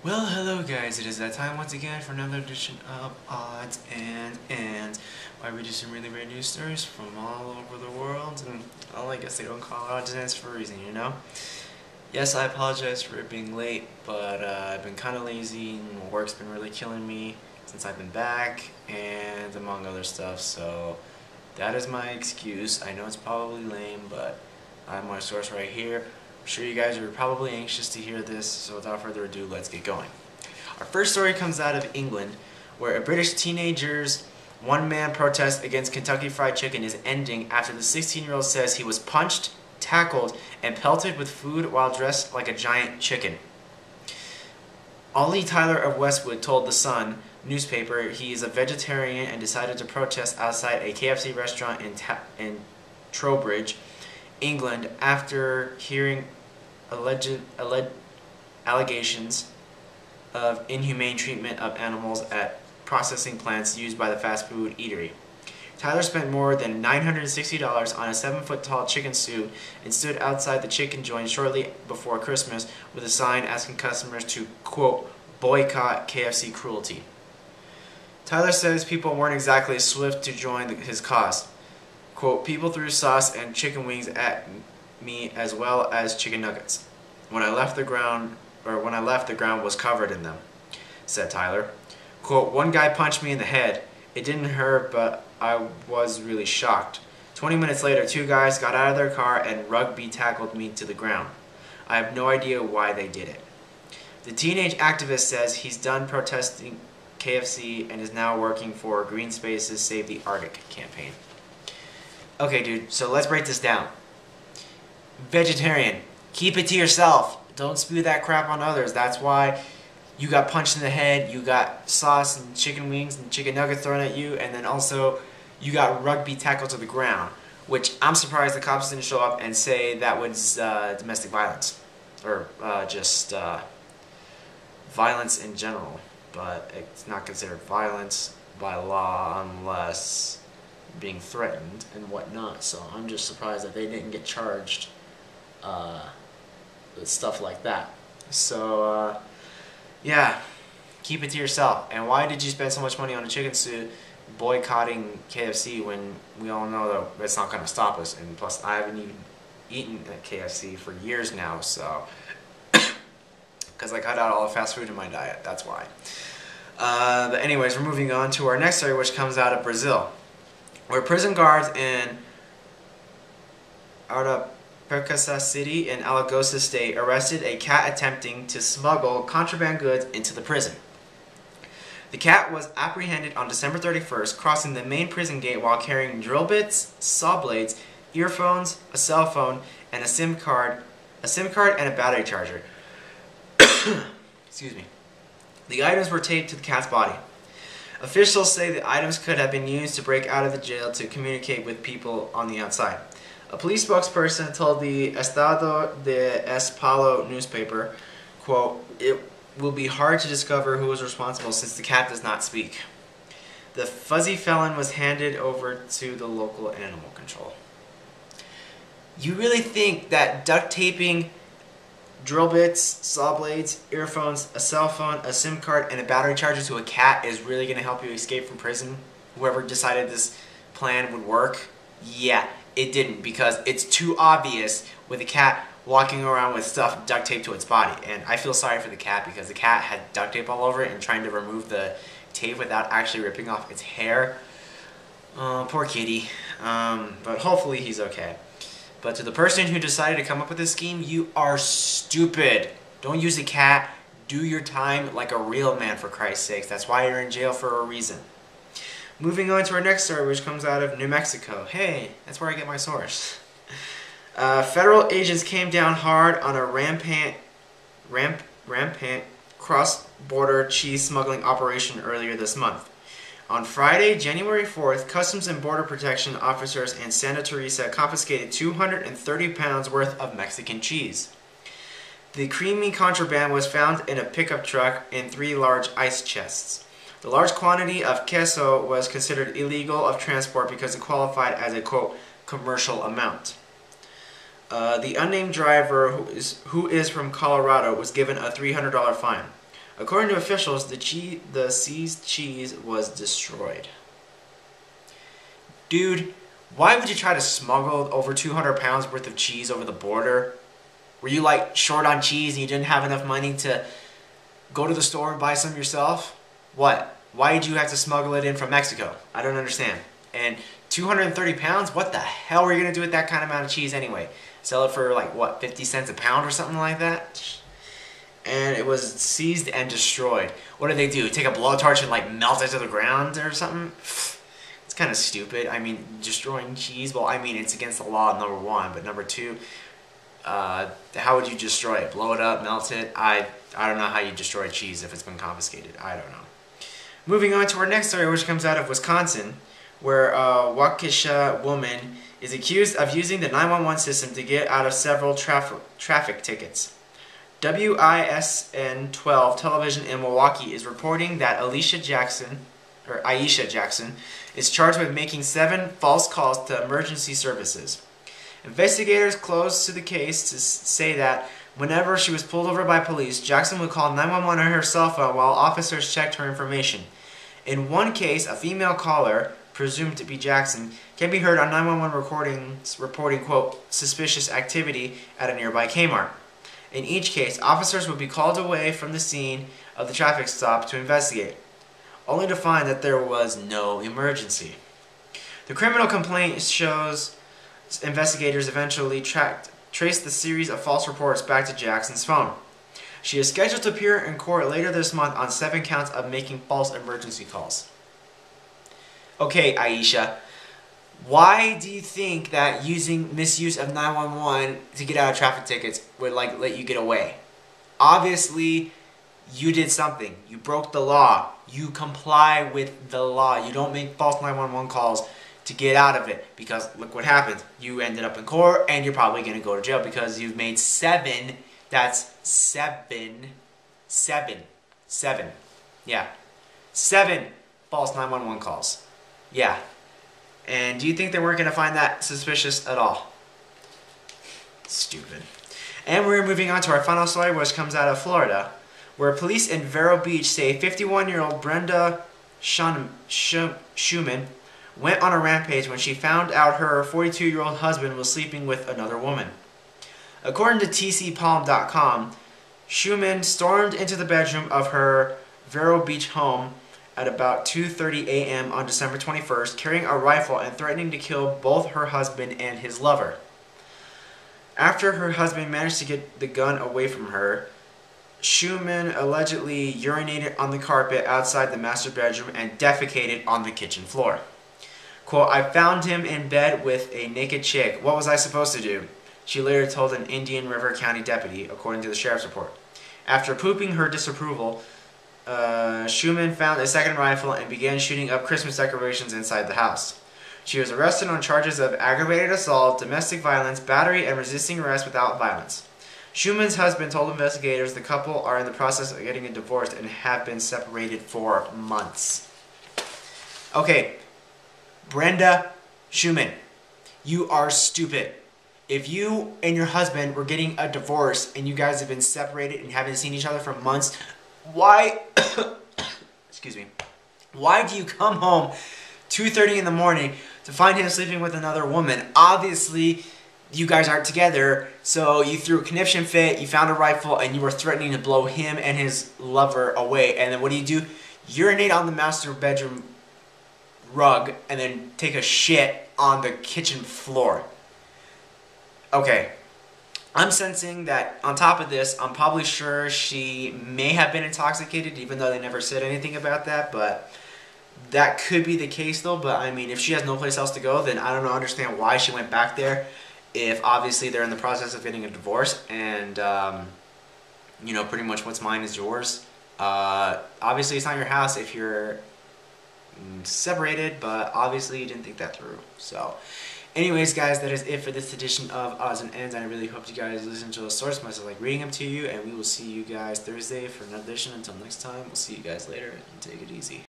Well, hello guys, it is that time once again for another edition of Odds and Ends, where we do some really weird news stories from all over the world, and well, I guess they don't call it Odds and Ends for a reason, you know? Yes, I apologize for it being late, but I've been kind of lazy, and work's been really killing me since I've been back, and among other stuff, so that is my excuse. I know it's probably lame, but I have my source right here. I'm sure you guys are probably anxious to hear this, so without further ado, let's get going. Our first story comes out of England, where a British teenager's one-man protest against Kentucky Fried Chicken is ending after the 16-year-old says he was punched, tackled, and pelted with food while dressed like a giant chicken. Ollie Tyler of Westwood told The Sun newspaper he is a vegetarian and decided to protest outside a KFC restaurant in Trowbridge, England, after hearing alleged allegations of inhumane treatment of animals at processing plants used by the fast food eatery. Tyler spent more than $960 on a 7-foot-tall chicken suit and stood outside the chicken joint shortly before Christmas with a sign asking customers to, quote, boycott KFC cruelty. Tyler says people weren't exactly swift to join his cause. Quote, people threw sauce and chicken wings at me as well as chicken nuggets. When I left, the ground was covered in them, said Tyler. Quote, one guy punched me in the head. It didn't hurt, but I was really shocked. 20 minutes later, 2 guys got out of their car and rugby tackled me to the ground. I have no idea why they did it. The teenage activist says he's done protesting KFC and is now working for Green Space's Save the Arctic campaign. Okay, dude, so let's break this down. Vegetarian. Keep it to yourself. Don't spew that crap on others. That's why you got punched in the head, you got sauce and chicken wings and chicken nuggets thrown at you, and then also you got rugby tackled to the ground, which I'm surprised the cops didn't show up and say that was domestic violence. Or just violence in general. But it's not considered violence by law unless being threatened and whatnot, so I'm just surprised that they didn't get charged with stuff like that. So yeah, keep it to yourself. And why did you spend so much money on a chicken suit boycotting KFC when we all know that it's not going to stop us? And plus, I haven't even eaten at KFC for years now, so because I cut out all the fast food in my diet, that's why. But anyways, we're moving on to our next story, which comes out of Brazil, where prison guards in Arapiraca City in Alagoas State arrested a cat attempting to smuggle contraband goods into the prison. The cat was apprehended on December 31st, crossing the main prison gate while carrying drill bits, saw blades, earphones, a cell phone, and a SIM card and a battery charger. Excuse me. The items were taped to the cat's body. Officials say the items could have been used to break out of the jail to communicate with people on the outside. A police spokesperson told the Estado de São Paulo newspaper, quote, it will be hard to discover who was responsible since the cat does not speak. The fuzzy felon was handed over to the local animal control. You really think that duct taping drill bits, saw blades, earphones, a cell phone, a SIM card, and a battery charger to a cat is really going to help you escape from prison? Whoever decided this plan would work? Yeah, it didn't, because it's too obvious with a cat walking around with stuff duct taped to its body. And I feel sorry for the cat because the cat had duct tape all over it and trying to remove the tape without actually ripping off its hair. Poor kitty. But hopefully he's okay. But to the person who decided to come up with this scheme, you are stupid. Don't use a cat. Do your time like a real man, for Christ's sakes. That's why you're in jail for a reason. Moving on to our next story, which comes out of New Mexico. Hey, that's where I get my source. Federal agents came down hard on a rampant cross-border cheese smuggling operation earlier this month. On Friday, January 4th, Customs and Border Protection officers in Santa Teresa confiscated 230 pounds worth of Mexican cheese. The creamy contraband was found in a pickup truck in 3 large ice chests. The large quantity of queso was considered illegal of transport because it qualified as a, quote, commercial amount. The unnamed driver, who is from Colorado, was given a $300 fine. According to officials, the seized cheese was destroyed. Dude, why would you try to smuggle over 200 pounds worth of cheese over the border? Were you like short on cheese and you didn't have enough money to go to the store and buy some yourself? What? Why did you have to smuggle it in from Mexico? I don't understand. And 230 pounds? What the hell were you going to do with that kind of amount of cheese anyway? Sell it for like, what, 50 cents a pound or something like that? And it was seized and destroyed. What did they do? Take a blowtorch and like melt it to the ground or something? It's kind of stupid. I mean, destroying cheese, well, I mean, it's against the law, number one. But number two, how would you destroy it? Blow it up, melt it? I don't know how you destroy cheese if it's been confiscated. I don't know. Moving on to our next story, which comes out of Wisconsin, where a Waukesha woman is accused of using the 911 system to get out of several traffic tickets. WISN 12 television in Milwaukee is reporting that Aisha Jackson is charged with making 7 false calls to emergency services. Investigators close to the case to say that whenever she was pulled over by police, Jackson would call 911 on her cell phone while officers checked her information. In one case, a female caller, presumed to be Jackson, can be heard on 911 recordings reporting, quote, suspicious activity at a nearby Kmart. In each case, officers would be called away from the scene of the traffic stop to investigate, only to find that there was no emergency. The criminal complaint shows investigators eventually traced the series of false reports back to Jackson's phone. She is scheduled to appear in court later this month on 7 counts of making false emergency calls. Okay, Aisha, why do you think that misuse of 911 to get out of traffic tickets would let you get away? Obviously, you did something. You broke the law. You comply with the law. You don't make false 911 calls to get out of it, because look what happened. You ended up in court and you're probably going to go to jail because you've made 7. That's 7. Yeah. 7 false 911 calls. Yeah. And do you think they weren't going to find that suspicious at all? Stupid. And we're moving on to our final story, which comes out of Florida, where police in Vero Beach say 51-year-old Brenda Schumann went on a rampage when she found out her 42-year-old husband was sleeping with another woman. According to tcpalm.com, Schumann stormed into the bedroom of her Vero Beach home at about 2:30 a.m. on December 21st, carrying a rifle and threatening to kill both her husband and his lover. After her husband managed to get the gun away from her, Schumann allegedly urinated on the carpet outside the master bedroom and defecated on the kitchen floor. Quote, "I found him in bed with a naked chick. What was I supposed to do?" she later told an Indian River County deputy, according to the sheriff's report. After pooping her disapproval, Schumann found a second rifle and began shooting up Christmas decorations inside the house. She was arrested on charges of aggravated assault, domestic violence, battery, and resisting arrest without violence. Schumann's husband told investigators the couple are in the process of getting a divorce and have been separated for months. Okay, Brenda Schumann, you are stupid. If you and your husband were getting a divorce and you guys have been separated and haven't seen each other for months, why, excuse me, why do you come home 2:30 in the morning to find him sleeping with another woman? Obviously, you guys aren't together, so you threw a conniption fit, you found a rifle, and you were threatening to blow him and his lover away. And then what do? Urinate on the master bedroom rug and then take a shit on the kitchen floor. Okay. I'm sensing that on top of this, I'm probably sure she may have been intoxicated, even though they never said anything about that, but that could be the case though. But I mean, if she has no place else to go, then I don't understand why she went back there, if obviously they're in the process of getting a divorce, and you know, pretty much what's mine is yours. Obviously it's not your house if you're separated, but obviously you didn't think that through. So anyways, guys, that is it for this edition of Odds and Ends. I really hope you guys listen to the source myself, like reading them to you, and we will see you guys Thursday for another edition. Until next time, we'll see you guys later, and take it easy.